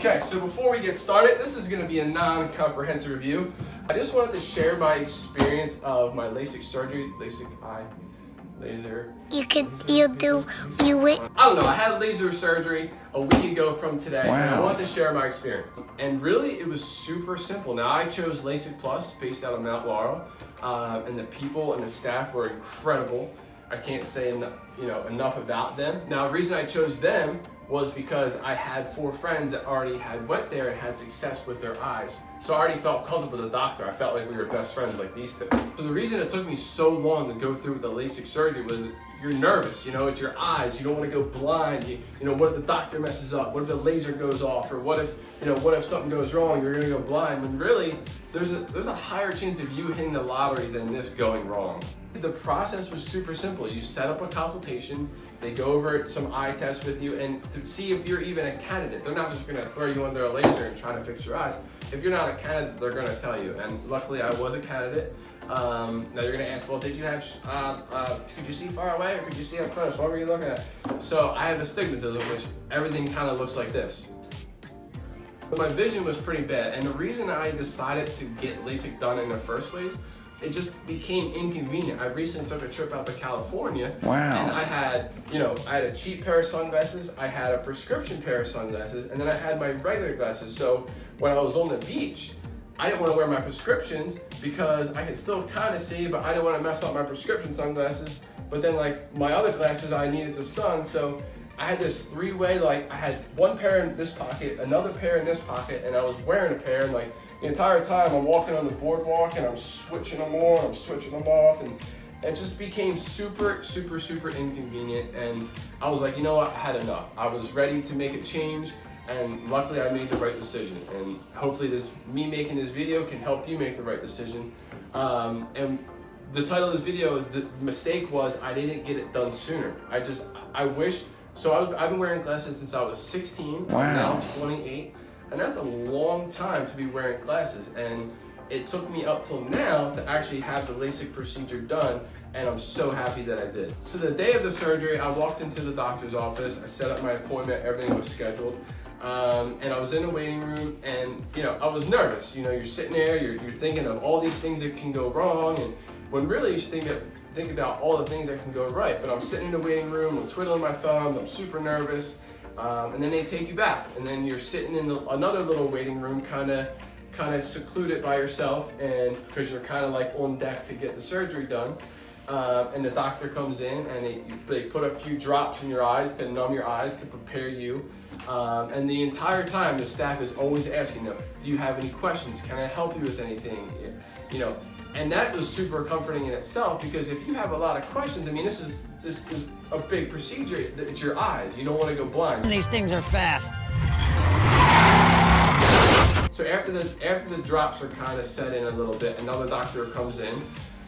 Okay, so before we get started, this is going to be a non-comprehensive review. I just wanted to share my experience of my LASIK surgery, LASIK eye laser. You went. I don't know, I had laser surgery a week ago from today, Wow. and I wanted to share my experience. And really, it was super simple. Now, I chose LASIK Plus, based out of Mount Laurel, and the people and the staff were incredible. I can't say enough about them. Now, the reason I chose them was because I had 4 friends that already went there and had success with their eyes. So I already felt comfortable with the doctor. I felt like we were best friends, like these two. So the reason it took me so long to go through with the LASIK surgery was you're nervous, it's your eyes. You don't want to go blind. What if the doctor messes up? What if the laser goes off? Or what if something goes wrong? You're gonna go blind. When really, there's a higher chance of you hitting the lottery than this going wrong. The process was super simple. You set up a consultation. They go over some eye tests with you and to see if you're even a candidate. They're not just gonna throw you under a laser and try to fix your eyes. If you're not a candidate, they're gonna tell you. And luckily I was a candidate. Now you're gonna ask, well, did you have, could you see far away or could you see up close? What were you looking at? So I have astigmatism, which everything kind of looks like this. My vision was pretty bad. And the reason I decided to get LASIK done in the first place, it just became inconvenient. I recently took a trip out to California. Wow. And I had a cheap pair of sunglasses, I had a prescription pair of sunglasses, and then I had my regular glasses. So when I was on the beach, I didn't want to wear my prescriptions because I could still kind of see, but I didn't want to mess up my prescription sunglasses. But then like my other glasses, I needed the sun. So I had this 3-way, I had one pair in this pocket, another pair in this pocket, and I was wearing a pair, and the entire time I'm walking on the boardwalk and I'm switching them on, I'm switching them off, and it just became super, super, super inconvenient. And I was like, you know what, I had enough. I was ready to make a change, and luckily I made the right decision. And hopefully me making this video can help you make the right decision. And the title of this video, the mistake was I didn't get it done sooner. I wish. So I've been wearing glasses since I was 16. Wow. I'm now 28. And that's a long time to be wearing glasses. And it took me up till now to actually have the LASIK procedure done. And I'm so happy that I did. So the day of the surgery, I walked into the doctor's office. I set up my appointment. Everything was scheduled. And I was in the waiting room and, I was nervous. You're sitting there, you're thinking of all these things that can go wrong. And when really you should think about all the things that can go right. But I'm sitting in the waiting room, I'm twiddling my thumbs, I'm super nervous. And then they take you back, and then you're sitting in another little waiting room, kind of secluded by yourself, and because you're kind of like on deck to get the surgery done. And the doctor comes in, and they put a few drops in your eyes to numb your eyes to prepare you. And the entire time, the staff is always asking them, "Do you have any questions? Can I help you with anything?" And that was super comforting in itself, because if you have a lot of questions, this is a big procedure. It's your eyes. You don't want to go blind. These things are fast. So after the drops are kind of set in a little bit, another doctor comes in,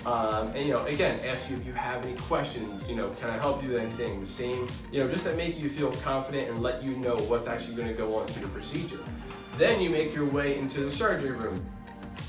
and again asks you if you have any questions. Can I help you with anything? The same, just to make you feel confident and let you know what's actually going to go on through the procedure. Then you make your way into the surgery room,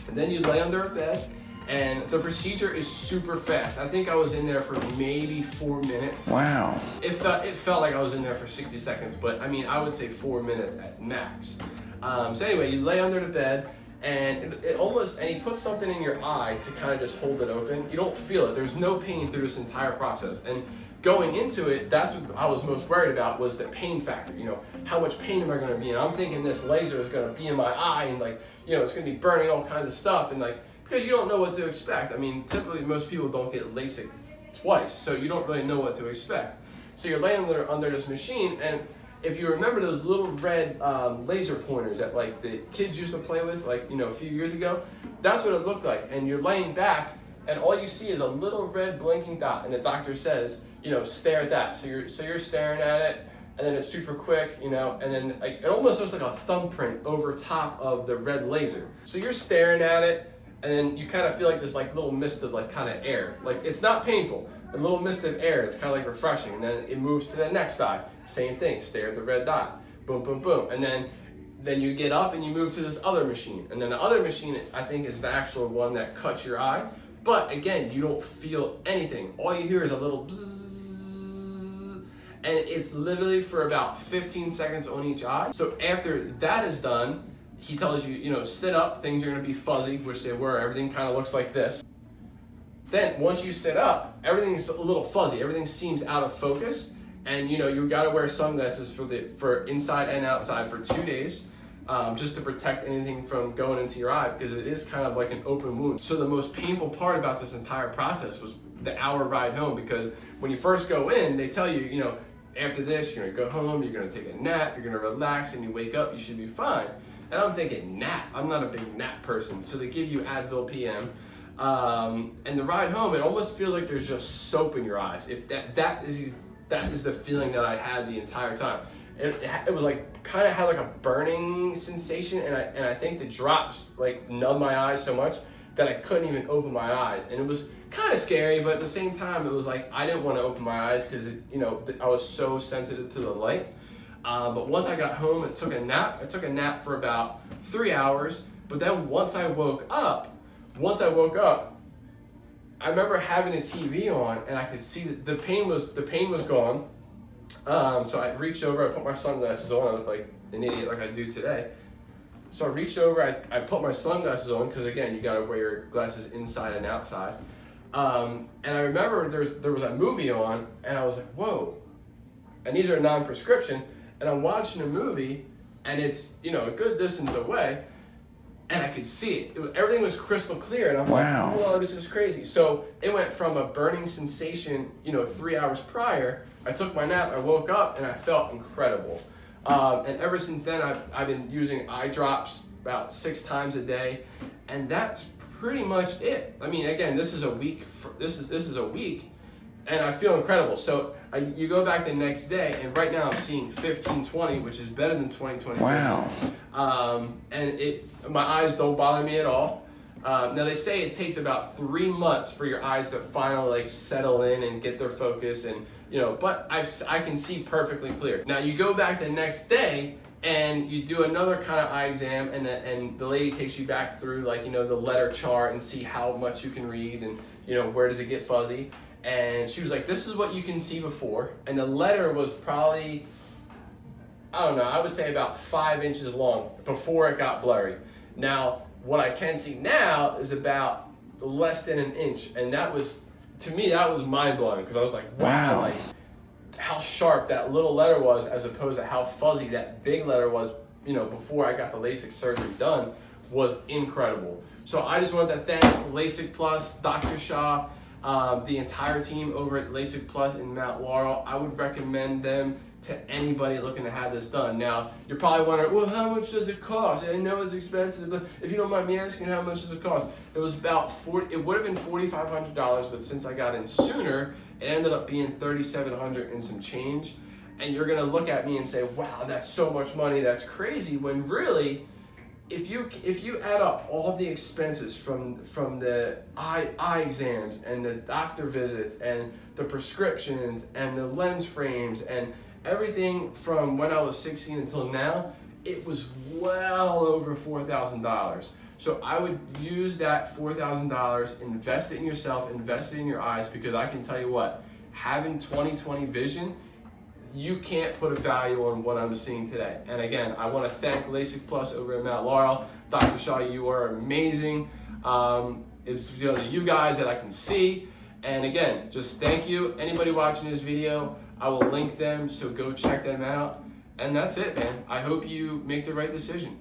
and then you lay under a bed. And the procedure is super fast. I think I was in there for maybe 4 minutes. Wow. It felt like I was in there for 60 seconds, but I would say 4 minutes at max. So anyway, you lay under the bed, and he puts something in your eye to kind of just hold it open. You don't feel it. There's no pain through this entire process. And going into it, that's what I was most worried about, was the pain factor. How much pain am I going to be in? I'm thinking this laser is going to be in my eye, and it's going to be burning all kinds of stuff, and because you don't know what to expect. Typically most people don't get LASIK twice, so you don't really know what to expect. So you're laying under this machine, and if you remember those little red laser pointers that the kids used to play with a few years ago, that's what it looked like. And you're laying back, and all you see is a little red blinking dot, and the doctor says, stare at that. So you're staring at it, and then it's super quick, and then it almost looks like a thumbprint over top of the red laser. So you're staring at it, and then you kind of feel this little mist of kind of air. It's not painful, a little mist of air. It's kind of refreshing. And then it moves to the next eye. Same thing, stare at the red dot. Boom, boom, boom. And then you get up and you move to this other machine. And then the other machine, I think, is the actual one that cuts your eye. But again, you don't feel anything. All you hear is a little bzzz. and it's literally for about 15 seconds on each eye. So after that is done, he tells you, you know, sit up, things are gonna be fuzzy, which they were, everything kind of looks like this. Then once you sit up, everything's a little fuzzy, everything seems out of focus, and you know, you gotta wear sunglasses for inside and outside for 2 days, just to protect anything from going into your eye, because it is kind of like an open wound. So the most painful part about this entire process was the hour ride home, because when you first go in, they tell you, you know, after this, you're gonna go home, you're gonna take a nap, you're gonna relax, and you wake up, you should be fine. And I'm thinking, nap? I'm not a big nap person. So they give you Advil PM. And the ride home, it almost feels like there's just soap in your eyes. If that is the feeling that I had the entire time. It was like, kind of had like a burning sensation, and I think the drops like numbed my eyes so much that I couldn't even open my eyes. And it was kind of scary, but at the same time, it was like, I didn't want to open my eyes because, you know, I was so sensitive to the light. But once I got home, I took a nap. I took a nap for about 3 hours. But then once I woke up, I remember having a TV on, and I could see that the pain was gone. So I reached over, I put my sunglasses on. I looked like an idiot like I do today. So I reached over, I put my sunglasses on, because again, you gotta wear your glasses inside and outside. And I remember there was a movie on, and I was like, whoa. And these are non-prescription. And I'm watching a movie, and it's, you know, a good distance away, and I could see it. Everything was crystal clear, and I'm like, whoa, this is crazy. So it went from a burning sensation, you know, 3 hours prior. I took my nap, I woke up, and I felt incredible. And ever since then, I've been using eye drops about 6 times a day, and that's pretty much it. I mean, again, this is a week. This is a week, and I feel incredible. So you go back the next day, and right now I'm seeing 15/20, which is better than 20/20. Wow. And my eyes don't bother me at all. Now they say it takes about 3 months for your eyes to finally like settle in and get their focus, and you know, but I can see perfectly clear. Now you go back the next day and you do another kind of eye exam, and the lady takes you back through, like, you know, the letter chart and see how much you can read, and you know, where does it get fuzzy. And she was like, this is what you can see before. And the letter was probably, I don't know, I would say about 5 inches long before it got blurry. Now, what I can see now is about less than an inch. And that was, to me, that was mind blowing, because I was like, wow, like how sharp that little letter was as opposed to how fuzzy that big letter was, you know, before I got the LASIK surgery done, was incredible. So I just wanted to thank LASIK Plus, Dr. Shah, the entire team over at LASIK Plus in Mount Laurel. I would recommend them to anybody looking to have this done. Now, you're probably wondering, well, how much does it cost? I know it's expensive, but if you don't mind me asking, how much does it cost? It was about it would have been $4,500, but since I got in sooner, it ended up being $3,700 and some change. And you're gonna look at me and say, wow, that's so much money, that's crazy, when really, if you add up all the expenses from the eye exams and the doctor visits and the prescriptions and the lens frames and everything from when I was 16 until now, it was well over $4,000. So I would use that $4,000, invest it in yourself, invest it in your eyes, because I can tell you what, having 20/20 vision, you can't put a value on what I'm seeing today. And again, I want to thank LASIK Plus over at Mount Laurel. Dr. Shah, you are amazing. It's because of you guys that I can see. And again, just thank you. Anybody watching this video, I will link them, so go check them out. And that's it, man. I hope you make the right decision.